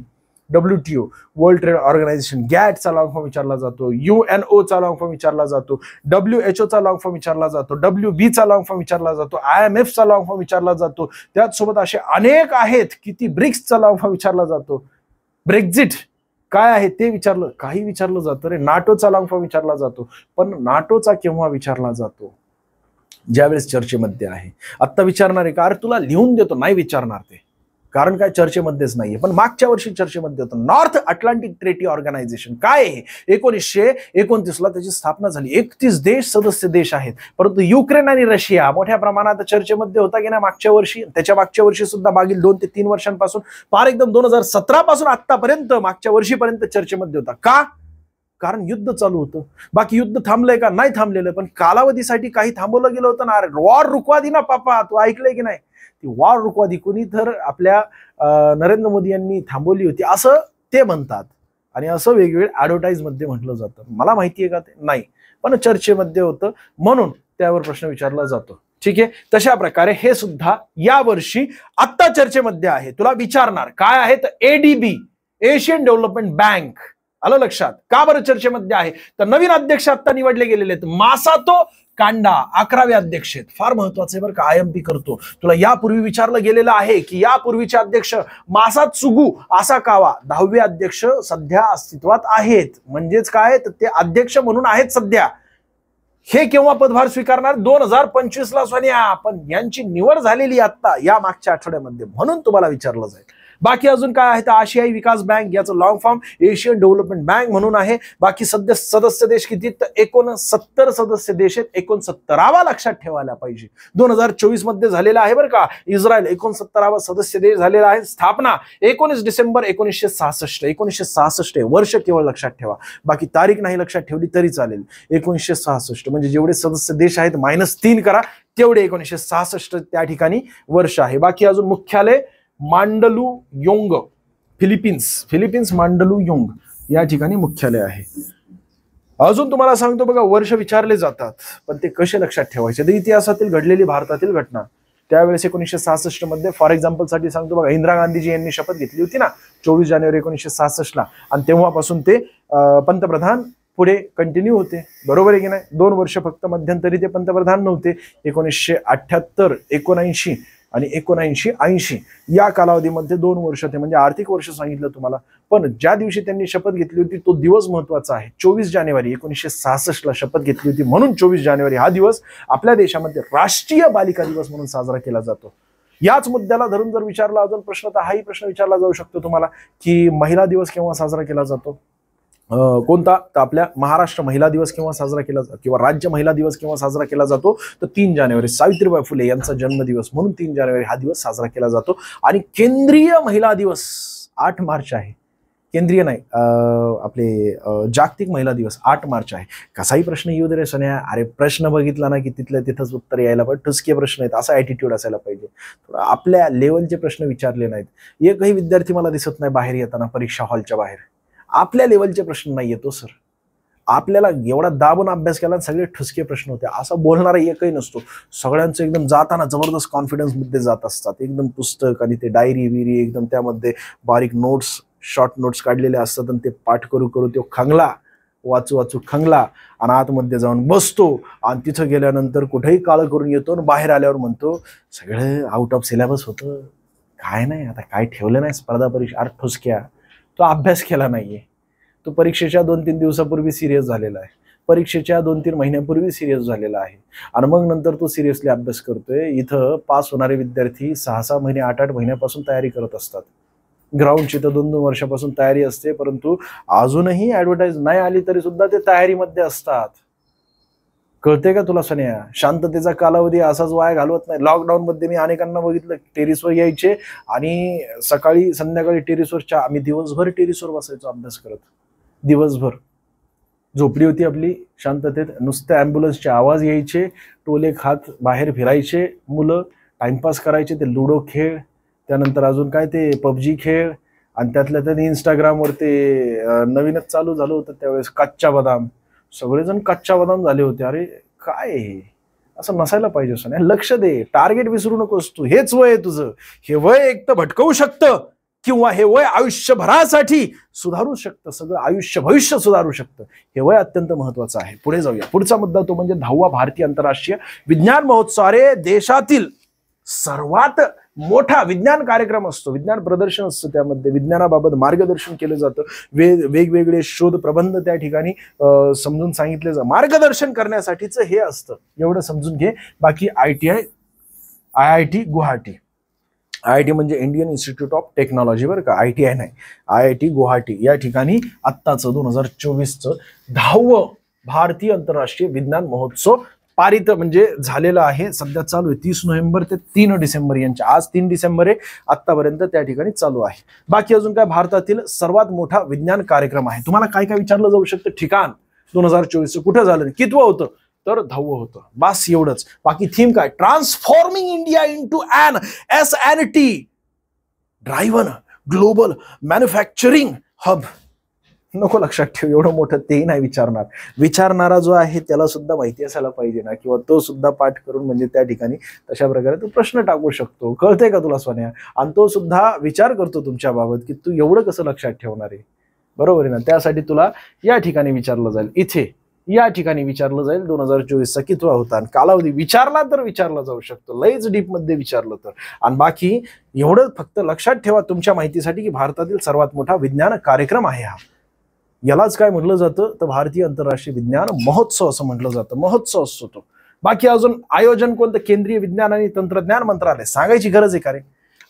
Speaker 1: WTO World Trade Organization, गॅटचा लॉंग फॉर्म विचारला जातो, UNO चा लॉंग फॉर्म विचारला जातो, WHO चा लॉंग फॉर्म विचारला जातो, WB चा लॉंग फॉर्म विचारला जातो, IMF चा लॉंग फॉर्म विचारला जातो. त्याचसोबत असे अनेक आहेत किती ब्रिक्सचा लॉंग फॉर्म विचारला जातो. ब्रेक्झिट काय आहे ते विचारलं, काही विचारलं जातं रे. नाटोचा लॉंग फॉर्म विचारला जातो, पण नाटोचा केव्हा विचारला जातो? ज्यावेळेस चर्चेमध्ये आहे. आत्ता विचारणार आहे का? अरे तुला लिहून देतो, नाही विचारणार ते, कारण काय चर्चेमध्येच नाहीये. पण मागच्या वर्षी चर्चेमध्ये होतं. नॉर्थ अटलांटिक ट्रेटी ऑर्गनायझेशन काय आहे? 1929 ला त्याची स्थापना झाली. 31 देश सदस्य देश आहेत, परंतु युक्रेन आणि रशिया मोठ्या प्रमाणात चर्चेमध्ये होता की नाही मागच्या वर्षी. त्याच्या मागच्या वर्षी सुद्धा मागील 2 ते 3 वर्षांपासून फार एकदम 2017 पासून आतापर्यंत मागच्या वर्षीपर्यंत चर्चेमध्ये होता. का? कारण युद्ध चालू होतं. बाकी युद्ध थांबलंय का? नाही थांबलेलं, पण कालावधीसाठी काही थांबवलं गेलं होतं ना. अरे वॉर रुकवा दी ना पापा, तू ऐकलंय की नाही? ती वॉर रुकवा दी कोणी तर आपल्या नरेंद्र मोदी यांनी थांबवली होती असं ते म्हणतात, आणि असं वेगवेगळ्या ऍडव्हर्टाईज मध्ये म्हटलं जातं. मला माहितीये का ते? नाही, पण चर्चेमध्ये होतं म्हणून त्यावर प्रश्न विचारला जातो. ठीक आहे. तशा प्रकारे हे सुद्धा या वर्षी आत्ता चर्चेमध्ये आहे. तुला विचारणार काय आहे तर ADB, एशियन डेव्हलपमेंट बँक. आलं लक्षात? का बरं चर्चेमध्ये आहे? तर नवीन अध्यक्ष आता निवडले गेलेले आहेत. मासातो कांडा 11वे अध्यक्ष आहेत. फार महत्वाचं आहे बरं का, IMP करतो. तुला यापूर्वी विचारलं गेलेलं आहे की यापूर्वीचे अध्यक्ष मासात्सुगु आसाकावा 10वे अध्यक्ष सध्या अस्तित्वात आहेत. म्हणजेच काय, तर ते अध्यक्ष म्हणून आहेत सध्या. हे केव्हा पदभार स्वीकारणार? 2025 ला सोनिया. पण यांची निवड झालेली आता या मागच्या आठवड्यामध्ये, म्हणून तुम्हाला विचारलं जाईल. बाकी अजून काय आहे तर आशियाई विकास बँक, याचं long form Asian development bank म्हणून आहे. बाकी सदस्य देश किती? तर 69 सदस्य देश आहेत. 69वा लक्षात ठेवायला पाहिजे. 2024 मध्ये झालेला आहे बरं का. इस्रायल 69वा सदस्य देश झालेला आहे. स्थापना 19 डिसेंबर 1966. 1966 वर्ष केवळ लक्षात ठेवा, बाकी तारीख नाही लक्षात ठेवली तरी चालेल. 1966 म्हणजे जेवढे सदस्य देश आहेत -3 करा, तेवढे 1966 त्या ठिकाणी वर्ष आहे. बाकी अजून मुख्यालय मांडलुयोंग, फिलिपिन्स मांडलुयोंग या ठिकाणी मुख्यालय आहे. अजून तुम्हाला सांगतो बघा, वर्ष विचारले जातात पण ते कसे लक्षात ठेवायचे? तर इतिहासातील घडलेली भारतातील घटना. त्यावेळेस 1966 मध्ये फॉर एक्झाम्पल साठी सांगतो बघा, इंदिरा गांधीजी यांनी शपथ घेतली होती ना 24 जानेवारी 1966 ला, आणि तेव्हापासून ते पंतप्रधान पुढे कंटिन्यू होते. बरोबर आहे की नाही? 2 वर्ष फक्त मध्यंतरी ते पंतप्रधान नव्हते. 1978, 79 आणि 1980 या कालावधीमध्ये 2 वर्ष ते, म्हणजे आर्थिक वर्ष सांगितलं तुम्हाला. पण ज्या दिवशी त्यांनी शपथ घेतली होती तो दिवस महत्वाचा आहे. 24 जानेवारी 1966 ला शपथ घेतली होती, म्हणून 24 जानेवारी हा दिवस आपल्या देशामध्ये राष्ट्रीय बालिका दिवस म्हणून साजरा केला जातो. याच मुद्द्याला धरून जर विचारला अजून प्रश्न, तर हाही प्रश्न विचारला जाऊ शकतो तुम्हाला की महिला दिवस केव्हा साजरा केला जातो? कोणता? तर आपल्या महाराष्ट्र महिला दिवस केव्हा साजरा केला जातो, किंवा राज्य महिला दिवस केव्हा साजरा केला जातो? तर 3 जानेवारी, सावित्रीबाई फुले यांचा जन्मदिवस म्हणून 3 जानेवारी हा दिवस साजरा केला जातो. आणि केंद्रीय महिला दिवस 8 मार्च आहे. केंद्रीय नाही, आपले जागतिक महिला दिवस 8 मार्च आहे. कसाही प्रश्न येऊ दे रे सोन्या, अरे प्रश्न बघितला ना की तिथल्या तिथंच उत्तर यायला पाहिजे. ठुसके प्रश्न आहेत असा ॲटिट्यूड असायला पाहिजे. थोडा आपल्या लेवलचे प्रश्न विचारले नाहीत. एकही विद्यार्थी मला दिसत नाही बाहेर येताना परीक्षा हॉलच्या बाहेर आपल्या लेवलचे प्रश्न नाही येतो सर. आपल्याला एवढा दाबून अभ्यास केला सगळे ठुसके प्रश्न होते असं बोलणारा एकही नसतो. सगळ्यांचं एकदम जाताना जबरदस्त कॉन्फिडन्स मध्ये जात असतात. एकदम पुस्तक आणि ते डायरी विरी एकदम त्यामध्ये बारीक नोट्स, शॉर्ट नोट्स काढलेले असतात, आणि ते पाठ करू करू तो खंगला, वाचू खंगला, आणि आतमध्ये जाऊन बसतो, आणि तिथं गेल्यानंतर कुठेही काळ करून येतो, आणि बाहेर आल्यावर म्हणतो सगळं आउट ऑफ सिलेबस होतं, काय नाही आता काय ठेवलं नाही स्पर्धा परीक्षा. अरे ठुसक्या, तो अभ्यास केला नाहीये. तो परीक्षेच्या 2-3 दिवसापूर्वी सिरियस झालेला आहे, परीक्षेच्या 2-3 महिन्यापूर्वी सिरियस झालेला आहे, आणि मग नंतर तो सिरियसली अभ्यास करतोय. इथं पास होणारे विद्यार्थी 6-6 महिने 8-8 महिन्यापासून तयारी करत असतात. ग्राउंडची तर 2-2 वर्षापासून तयारी असते, परंतु अजूनही ऍडव्हर्टाईज नाही आली तरी सुद्धा ते तयारीमध्ये असतात. कळते का तुला सोन्या? शांततेचा कालावधी असाच वाया घालवत नाही. लॉकडाऊन मध्ये मी अनेकांना बघितलं, टेरिसवर यायचे आणि सकाळी संध्याकाळी टेरिसवर, आम्ही दिवसभर टेरिसवर बसायचो अभ्यास करत. दिवसभर झोपडी होती आपली शांततेत, नुसते ॲम्ब्युलन्सचे आवाज यायचे, टोले खात बाहेर फिरायचे मुलं, टाइमपास करायचे, ते लुडो खेळ, त्यानंतर अजून काय ते PUBG खेळ, आणि त्यातल्या त्याने इंस्टाग्रामवर ते नवीनच चालू झालं होतं त्यावेळेस कच्चा बदाम. सगळेजण कच्चा बदाम झाले होते. अरे काय हे, असं नसायला पाहिजे असं नाही. लक्ष दे, टार्गेट विसरू नकोस तू. हेच वय आहे तुझं. हे वय एक तर भटकवू शकतं, किंवा हे वय आयुष्यभरासाठी सुधारू शकतं, सगळं आयुष्य भविष्य सुधारू शकतं, हे वय अत्यंत महत्वाचं आहे. पुढे जाऊया. पुढचा मुद्दा तो म्हणजे 10वा भारतीय आंतरराष्ट्रीय विज्ञान महोत्सव. अरे देशातील सर्वात मोठा विज्ञान कार्यक्रम असतो, विज्ञान प्रदर्शन असतं, त्यामध्ये विज्ञानाबाबत मार्गदर्शन केलं जातं, वेगवेगळे शोध प्रबंध त्या ठिकाणी समजून सांगितले जातं. मार्गदर्शन करण्यासाठीच हे असतं, एवढं समजून घे. बाकी IIT गुवाहाटी, IIT म्हणजे इंडियन इन्स्टिट्यूट ऑफ टेक्नॉलॉजी, बरं का, ITI नाही, IIT गुवाहाटी या ठिकाणी आत्ताचं 2024चं 10वं भारतीय आंतरराष्ट्रीय विज्ञान महोत्सव पारित म्हणजे झालेलं आहे. सध्या चालू आहे 30 नोव्हेंबर ते 3 डिसेंबर यांच्या. आज 3 डिसेंबर आहे, आतापर्यंत त्या ठिकाणी चालू आहे. बाकी अजून काय भारतातील सर्वात मोठा विज्ञान कार्यक्रम आहे. तुम्हाला काय काय विचारलं जाऊ शकतं, ठिकाण 2024 कुठं झालं, कितवं होतं, तर 10वं होतं. बस एवढंच. बाकी थीम काय, transforming India into an SNT driven global manufacturing hub. नको लक्षात ठेव, एवढं मोठं तेही नाही विचारणार. विचारणारा जो आहे त्याला सुद्धा माहिती असायला पाहिजे ना, किंवा तो सुद्धा पाठ करून म्हणजे त्या ठिकाणी तशा प्रकारे तू प्रश्न टाकू शकतो. कळतंय का तुला सोन्या? आणि तो सुद्धा विचार करतो तुमच्या बाबत की तू एवढं कसं लक्षात ठेवणार आहे, बरोबर आहे ना. त्यासाठी तुला या ठिकाणी विचारलं जाईल, इथे या ठिकाणी विचारलं जाईल 2024चा कितवा होता, आणि कालावधी विचारला तर विचारला जाऊ शकतो, लईच डीप मध्ये विचारलं तर. आणि बाकी एवढं फक्त लक्षात ठेवा तुमच्या माहितीसाठी की भारतातील सर्वात मोठा विज्ञान कार्यक्रम आहे हा. यालाच काय म्हटलं जातं, तर भारतीय आंतरराष्ट्रीय विज्ञान महोत्सव असं म्हटलं जातं, महोत्सव असतो तो. बाकी अजून आयोजन कोणतं, केंद्रीय विज्ञान आणि तंत्रज्ञान मंत्रालय. सांगायची गरज आहे का रे?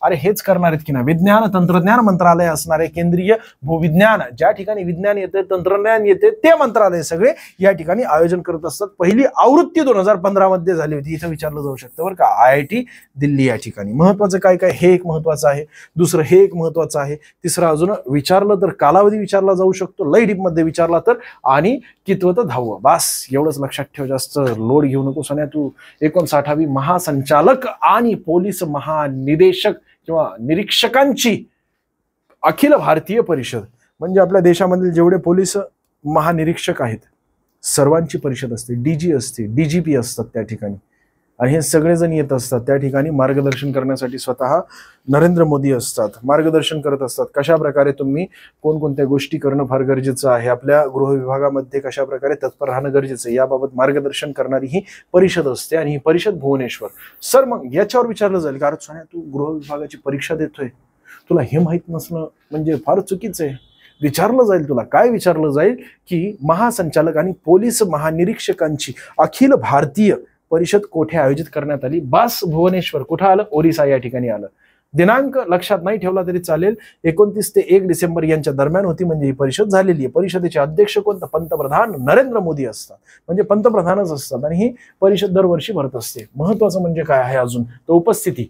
Speaker 1: अरे हेच करणार आहेत की ना, विज्ञान तंत्रज्ञान मंत्रालय असणार आहे. केंद्रीय भूविज्ञान, ज्या ठिकाणी विज्ञान येते तंत्रज्ञान येते ते मंत्रालय सगळे या ठिकाणी आयोजन करत असतात. पहिली आवृत्ती 2015 मध्ये झाली होती. इथं विचारलं जाऊ शकतं बरं का, IIT दिल्ली या ठिकाणी. महत्वाचं काय काय, हे एक महत्वाचं आहे, दुसरं हे एक महत्वाचं आहे, तिसरं अजून विचारलं तर कालावधी विचारला जाऊ शकतो, लई डीप मध्ये विचारला तर, आणि कितवं तर 10वं. बस एवढंच लक्षात ठेव, जास्त लोड घेऊ नको सोन्या तू. 59वी महासंचालक आणि पोलीस महानिदेशक किंवा निरीक्षकांची अखिल भारतीय परिषद, म्हणजे आपल्या देशामधील जेवढे पोलीस महानिरीक्षक आहेत सर्वांची परिषद असते. DG असते, DGP असतात त्या ठिकाणी, आणि हे सगळेजण येत असतात त्या ठिकाणी मार्गदर्शन करण्यासाठी. स्वतः नरेंद्र मोदी असतात, मार्गदर्शन करत असतात कशा प्रकारे तुम्ही कोणकोणत्या गोष्टी करणं फार गरजेचं आहे, आपल्या गृह विभागामध्ये कशा प्रकारे तत्पर राहणं गरजेचं आहे, याबाबत मार्गदर्शन करणारी ही परिषद असते. आणि ही परिषद भुवनेश्वर. सर मग याच्यावर विचारलं जाईल का, अरे सोन्या तू गृह विभागाची परीक्षा देतोय, तुला हे माहित नसणं म्हणजे फार चुकीचं आहे. विचारलं जाईल तुला, काय विचारलं जाईल की महासंचालक आणि पोलीस महानिरीक्षकांची अखिल भारतीय परिषद कोठे आयोजित करण्यात आली. बस भुवनेश्वर. कुठं आलं, ओरिसा या ठिकाणी आलं. दिनांक लक्षात नाही ठेवला तरी चालेल, 29 ते 1 डिसेंबर यांच्या दरम्यान होती, म्हणजे ही परिषद झालेली आहे. परिषदेचे अध्यक्ष कोणतं, पंतप्रधान नरेंद्र मोदी असतात, म्हणजे पंतप्रधानच असतात. आणि ही परिषद दरवर्षी भरत असते. महत्वाचं म्हणजे काय आहे अजून, तर उपस्थिती.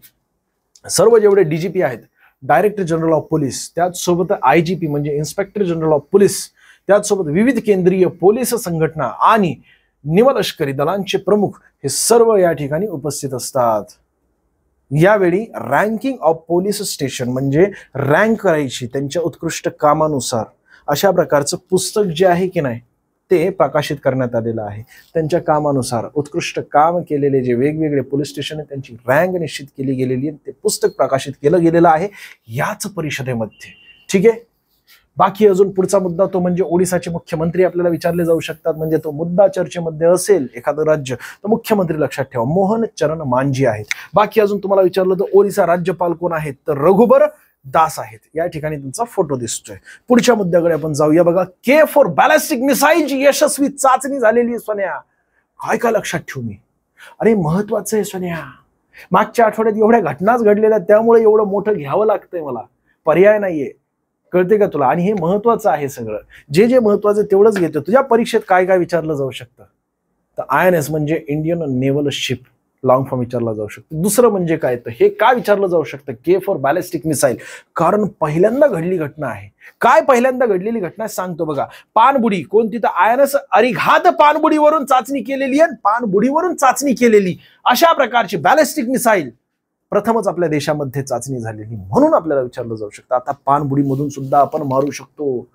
Speaker 1: सर्व जेवढे DGP आहेत, डायरेक्टर जनरल ऑफ पोलीस, त्याचसोबत IGP म्हणजे इन्स्पेक्टर जनरल ऑफ पोलीस, त्याचसोबत विविध केंद्रीय पोलीस संघटना आणि निमलष्करी दलांचे प्रमुख, हे सर्व या ठिकाणी उपस्थित असतात. यावेळी रँकिंग ऑफ पोलीस स्टेशन म्हणजे रँक करायची त्यांच्या उत्कृष्ट कामानुसार, अशा प्रकारचं पुस्तक जे आहे की नाही ते प्रकाशित करण्यात आलेलं आहे. त्यांच्या कामानुसार उत्कृष्ट काम केलेले जे वेगवेगळे पोलीस स्टेशन आहेत त्यांची रँक निश्चित केली गेलेली आहे. ते पुस्तक प्रकाशित केलं गेलेलं आहे याच परिषदेमध्ये. ठीक आहे. बाकी अजून पुढचा मुद्दा तो म्हणजे ओडिसाचे मुख्यमंत्री आपल्याला विचारले जाऊ शकतात. म्हणजे तो मुद्दा चर्चेमध्ये असेल एखादं राज्य तर मुख्यमंत्री लक्षात ठेवा, मोहन चरण मांझी आहेत. बाकी अजून तुम्हाला विचारलं तर ओडिसा राज्यपाल कोण आहेत, तर रघुबर दास आहेत. या ठिकाणी तुमचा फोटो दिसतोय. पुढच्या मुद्द्याकडे आपण जाऊया. बघा, K4 बॅलिस्टिक मिसाईलची यशस्वी चाचणी झालेली आहे. सोन्या काय काय लक्षात ठेवू मी, अरे महत्वाचं आहे सोन्या. मागच्या आठवड्यात एवढ्या घटनाच घडलेल्या त्यामुळे एवढं मोठं घ्यावं लागतंय मला, पर्याय नाहीये. कळते का तुला? आणि हे महत्वाचं आहे सगळं. जे जे महत्वाचं तेवढंच घेतो. तुझ्या परीक्षेत काय काय विचारलं जाऊ शकतं, तर INS म्हणजे Indian naval ship, long form विचारला जाऊ शकतो. दुसरं म्हणजे काय, तर हे काय विचारलं जाऊ शकतं, K4 बॅलिस्टिक मिसाईल. कारण पहिल्यांदा घडली घटना आहे. काय पहिल्यांदा घडलेली घटना सांगतो बघा. पाणबुडी कोणती, तर INS अरिघात पाणबुडीवरून चाचणी केलेली आहे. पाणबुडीवरून चाचणी केलेली अशा प्रकारची बॅलिस्टिक मिसाईल प्रथमच आपल्या देशामध्ये चाचणी झालेली, म्हणून आपल्याला विचारलं जाऊ शकतं. आता पाणबुडीमधून सुद्धा आपण मारू शकतो.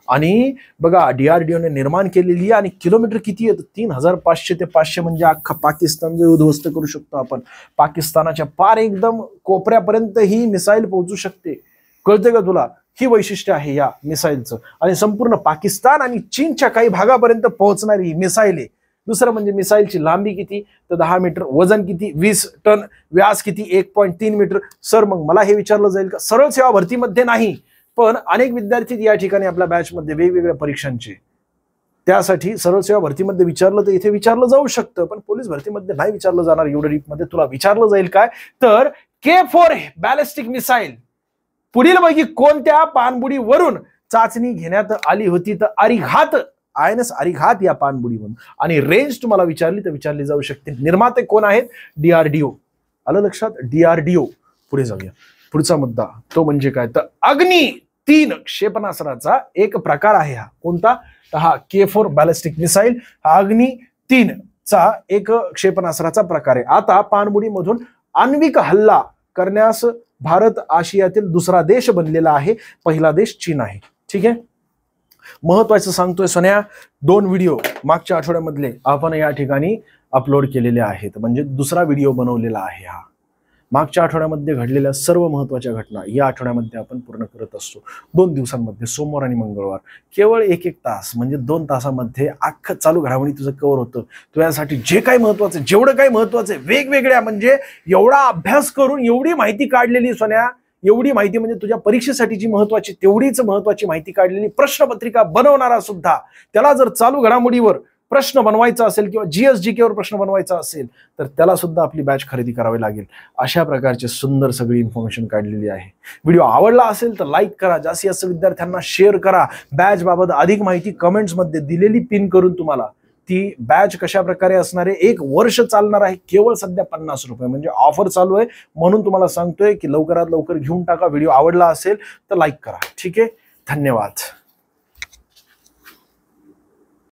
Speaker 1: आणि बघा, DRDOने निर्माण केलेली आहे. आणि किलोमीटर किती आहे, 3500 ते 500, म्हणजे अख्खा पाकिस्तानचं उद्ध्वस्त करू शकतो आपण. पाकिस्तानाच्या पार एकदम कोपऱ्यापर्यंत ही मिसाईल पोहोचू शकते. कळते का तुला? ही वैशिष्ट्य आहे या मिसाईलचं. आणि संपूर्ण पाकिस्तान आणि चीनच्या काही भागापर्यंत पोहोचणारी ही मिसाईल आहे. दुसरं म्हणजे मिसाईलची लांबी किती, तर 10 मीटर, वजन किती 20 टन, व्यास किती 1.3 मीटर. सर मग मला हे विचारलं जाईल का, सरळ सेवा भरतीमध्ये नाही, पण अनेक विद्यार्थी या ठिकाणी आपल्या बॅचमध्ये वेगवेगळ्या परीक्षांचे, त्यासाठी सरळ सेवा भरतीमध्ये विचारलं तर इथे विचारलं जाऊ शकतं, पण पोलीस भरतीमध्ये नाही विचारलं जाणार. एवढं डीपमध्ये तुला विचारलं जाईल काय, तर K4 बॅलिस्टिक मिसाईल पुढीलपैकी कोणत्या पाणबुडीवरून चाचणी घेण्यात आली होती, तर अरिघात, INS अरिघात या पाणबुडीवरून. आणि रेंज तुम्हाला विचारली तर विचारली जाऊ शकते. निर्माते कोण आहेत, DRDO. आलं लक्षात, DRDO. पुढे जाऊया. पुढचा मुद्दा तो म्हणजे काय, तर अग्नि-3 क्षेपणास्त्राचा एक प्रकार आहे हा. कोणता, तर हा K4 बॅलिस्टिक मिसाईल हा अग्नि-3 चा एक क्षेपणास्त्राचा प्रकार आहे. आता पाणबुडीमधून आण्विक हल्ला करण्यास भारत आशियातील दुसरा देश बनलेला आहे. पहिला देश चीन आहे. ठीक आहे, महत्वाचं सांगतोय सोन्या, 2 व्हिडिओ मागच्या आठवड्यामधले आपण या ठिकाणी अपलोड केलेले आहेत, म्हणजे दुसरा व्हिडिओ बनवलेला आहे हा. मागच्या आठवड्यामध्ये घडलेल्या सर्व महत्वाच्या घटना या आठवड्यामध्ये आपण पूर्ण करत असतो. 2 दिवसांमध्ये, सोमवार आणि मंगळवार, केवळ 1-1 तास, म्हणजे 2 तासामध्ये अख्खं चालू घडामोडी तुझं कव्हर होतं. तुझ्यासाठी जे काही महत्वाचं, जेवढं काही महत्वाचं आहे, वेगवेगळ्या, म्हणजे एवढा अभ्यास करून एवढी माहिती काढलेली सोन्या, एवढी माहिती म्हणजे तुझ्या परीक्षेसाठी जी महत्वाची तेवढीच महत्वाची माहिती काढलेली. प्रश्नपत्रिका बनवणारा सुद्धा, त्याला जर चालू घडामोडीवर प्रश्न बनवायचा असेल किंवा GS-GK वर प्रश्न बनवायचा असेल तर त्याला सुद्धा आपली बॅच खरेदी करावी लागेल. अशा प्रकारचे सुंदर सगळी इन्फॉर्मेशन काढलेली आहे. व्हिडिओ आवडला असेल तर लाईक करा, जास्तीत जास्त विद्यार्थ्यांना शेअर करा. बॅच बाबत अधिक माहिती कमेंट्स मध्ये दिलेली पिन करून तुम्हाला ती बॅच कशा प्रकारे असणार आहे, 1 वर्ष चालणार आहे, केवळ सध्या 50 रुपये, म्हणजे ऑफर चालू आहे. म्हणून तुम्हाला सांगतोय की लवकरात लवकर घेऊन टाका. व्हिडिओ आवडला असेल तर लाईक करा. ठीक आहे, धन्यवाद.